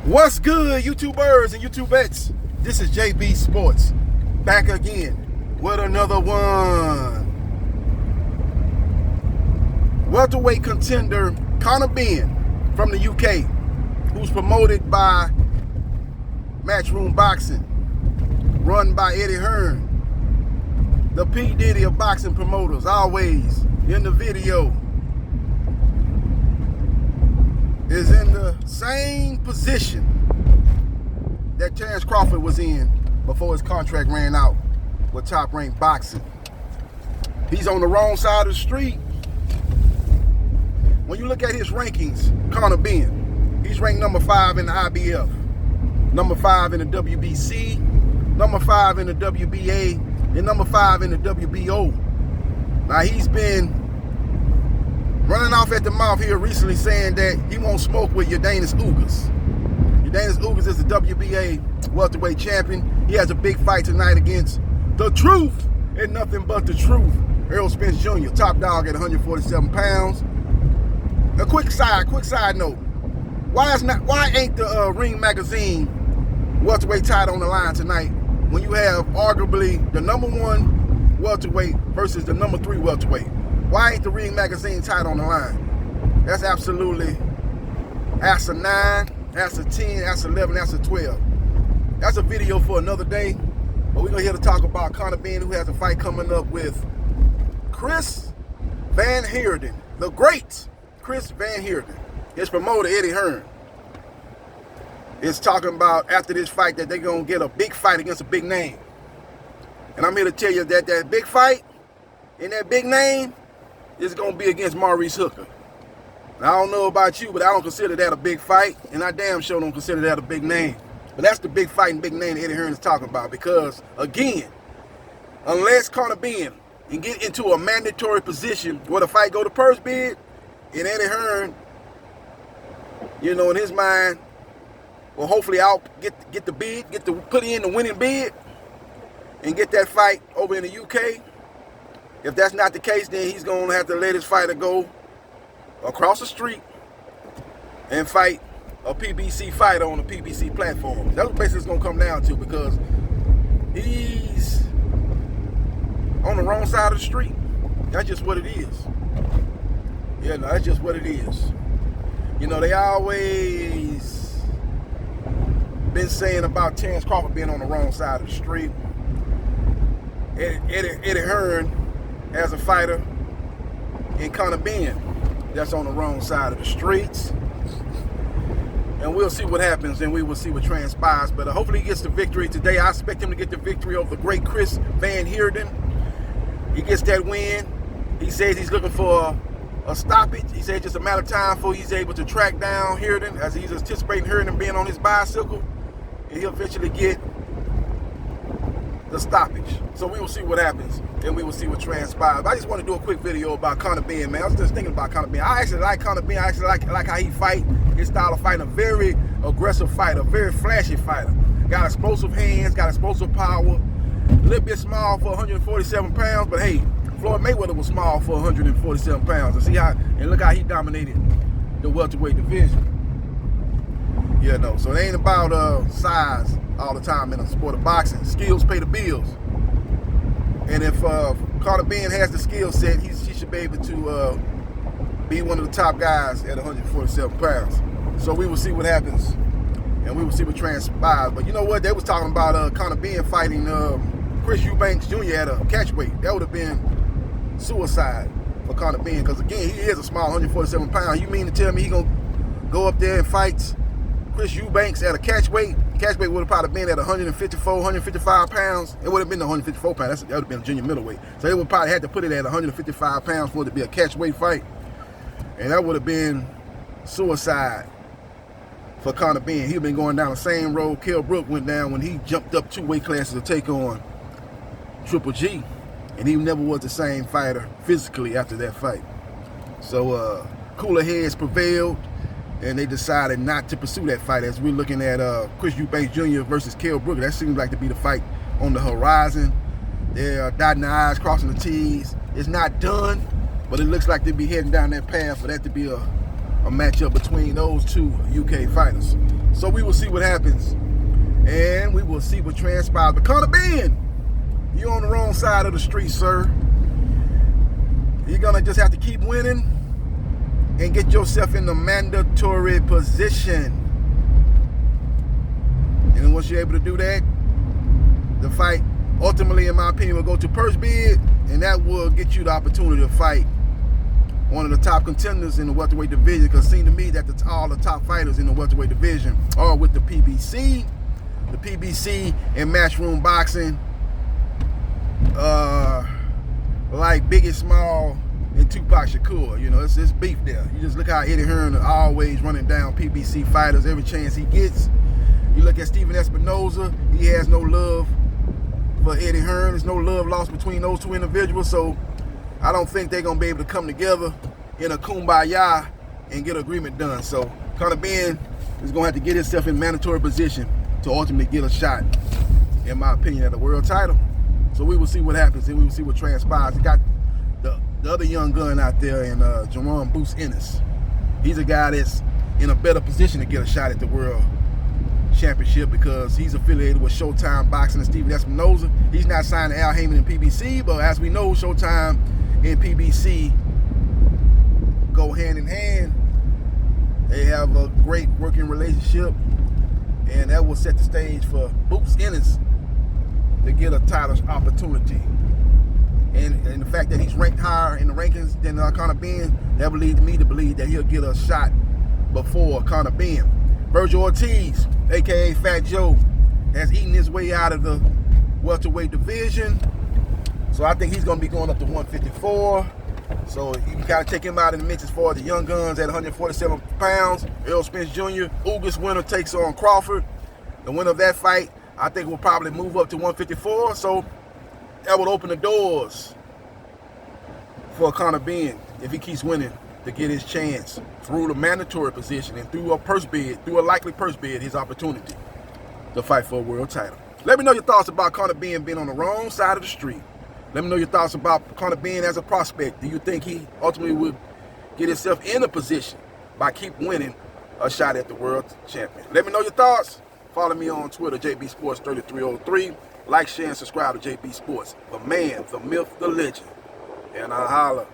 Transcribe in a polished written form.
What's good, YouTubers and YouTubettes? This is JB Sports, back again with another one. Welterweight contender Conor Benn from the UK, who's promoted by Matchroom Boxing, run by Eddie Hearn, the P. Diddy of boxing promoters, always in the video, is in the same position that Terrence Crawford was in before his contract ran out with Top Rank Boxing. He's on the wrong side of the street. When you look at his rankings, Conor Benn, he's ranked number 5 in the IBF, number 5 in the WBC, number 5 in the WBA, and number 5 in the WBO. Now he's been running off at the mouth here recently saying that he won't smoke with Yordenis Ugas. Yordenis Ugas is the WBA welterweight champion. He has a big fight tonight against the truth and nothing but the truth, Errol Spence Jr., top dog at 147 pounds. A quick side note. Why ain't the Ring Magazine welterweight title on the line tonight when you have arguably the number 1 welterweight versus the number 3 welterweight? Why ain't the Ring Magazine title on the line? That's absolutely asinine, that's a 10, that's 11, that's a 12. That's a video for another day. But we're here to talk about Conor Benn, who has a fight coming up with Chris Van Heerden, the great Chris Van Heerden. His promoter, Eddie Hearn, is talking about after this fight that they're going to get a big fight against a big name. And I'm here to tell you that that big fight and that big name is going to be against Maurice Hooker. Now, I don't know about you, but I don't consider that a big fight, and I damn sure don't consider that a big name. But that's the big fight and big name that Eddie Hearn is talking about, because, again, unless Conor Benn can get into a mandatory position where the fight go to purse bid, and Eddie Hearn, you know, in his mind, will hopefully get the bid, put in the winning bid, and get that fight over in the UK. If that's not the case, then he's going to have to let his fighter go across the street and fight a PBC fighter on a PBC platform. That's what basically it's going to come down to, because he's on the wrong side of the street. That's just what it is. Yeah, no, that's just what it is. You know, they always been saying about Terrence Crawford being on the wrong side of the street. Eddie Hearn as a fighter, and Conor Benn that's on the wrong side of the streets. And we'll see what happens, and we will see what transpires. But hopefully he gets the victory today. I expect him to get the victory over the great Chris Van Heerden. He gets that win. He says he's looking for a stoppage. He said it's just a matter of time before he's able to track down Heerden, as he's anticipating Heerden being on his bicycle, and he'll eventually get the stoppage. So we will see what happens, and we will see what transpires. I just want to do a quick video about Conor Benn, man. I was just thinking about Conor Benn. I actually like Conor Benn. I actually like how he fight, his style of fighting. A very aggressive fighter, a very flashy fighter. Got explosive hands, got explosive power. A little bit small for 147 pounds, but hey, Floyd Mayweather was small for 147 pounds. And look how he dominated the welterweight division. Yeah, no. So it ain't about size all the time in the sport of boxing. Skills pay the bills. And if Conor Benn has the skill set, he should be able to be one of the top guys at 147 pounds. So we will see what happens, and we will see what transpires. But you know what? They was talking about Conor Benn fighting Chris Eubanks Jr. at a catchweight. That would have been suicide for Conor Benn, because again, he is a small 147 pounds. You mean to tell me he gonna go up there and fight Chris Eubanks at a catchweight? Catchweight would have probably been at 154, 155 pounds. It would have been the 154 pounds. That would have been a junior middleweight. So they would probably have to put it at 155 pounds for it to be a catchweight fight. And that would have been suicide for Conor Benn. He'd been going down the same road Kell Brook went down when he jumped up 2 weight classes to take on Triple G. And he never was the same fighter physically after that fight. So cooler heads prevailed, and they decided not to pursue that fight. As we're looking at Chris Eubanks Jr. versus Kell Brook, that seems like to be the fight on the horizon. They're dotting the I's, crossing the T's. It's not done, but it looks like they'll be heading down that path for that to be a a matchup between those two UK fighters. So we will see what happens, and we will see what transpires. But Conor Benn, you're on the wrong side of the street, sir. You're gonna just have to keep winning and get yourself in the mandatory position. And then once you're able to do that, the fight ultimately, in my opinion, will go to purse bid, and that will get you the opportunity to fight one of the top contenders in the welterweight division. Because it seems to me that all the top fighters in the welterweight division are with the PBC. The PBC and Matchroom Boxing, like Biggie Small and Tupac Shakur. You know, it's beef there. You just look how Eddie Hearn is always running down PBC fighters every chance he gets. You look at Steven Espinoza, he has no love for Eddie Hearn. There's no love lost between those two individuals, so I don't think they're gonna be able to come together in a kumbaya and get an agreement done. So Conor Benn is gonna have to get himself in mandatory position to ultimately get a shot, in my opinion, at the world title. So we will see what happens, and we will see what transpires. You got the other young gun out there in Jerome Boots Ennis. He's a guy that's in a better position to get a shot at the world championship because he's affiliated with Showtime Boxing and Steven Espinoza. He's not signed to Al Heyman in PBC, but as we know, Showtime and PBC go hand in hand. They have a great working relationship, and that will set the stage for Boots Ennis to get a title opportunity. And the fact that he's ranked higher in the rankings than Conor Benn, that will lead me to believe that he'll get a shot before Conor Benn. Virgil Ortiz, aka Fat Joe, has eaten his way out of the welterweight division. So I think he's going to be going up to 154. So you can kind of take him out in the mix as far as the young guns at 147 pounds. Errol Spence Jr., August winner takes on Crawford. The winner of that fight, I think, will probably move up to 154. So that would open the doors for Conor Benn, if he keeps winning, to get his chance through the mandatory position and through a likely purse bid, his opportunity to fight for a world title. Let me know your thoughts about Conor Benn being on the wrong side of the street. Let me know your thoughts about Conor Benn as a prospect. Do you think he ultimately would get himself in a position by keep winning a shot at the world champion? Let me know your thoughts. Follow me on Twitter, JBsports3303. Like, share, and subscribe to JB Sports. The man, the myth, the legend. And I holla.